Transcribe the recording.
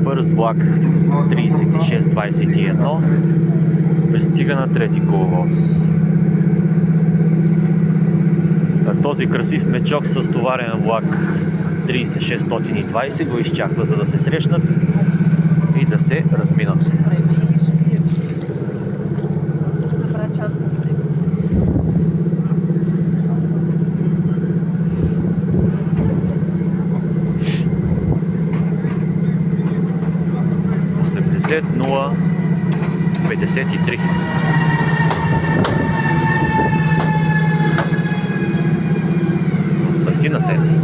Бърз влак 3621 пристига на трети коловоз. Този красив мечок с товарен влак 3620 го изчаква, за да се срещнат и да се разминат. Нула 53. Константина Сен.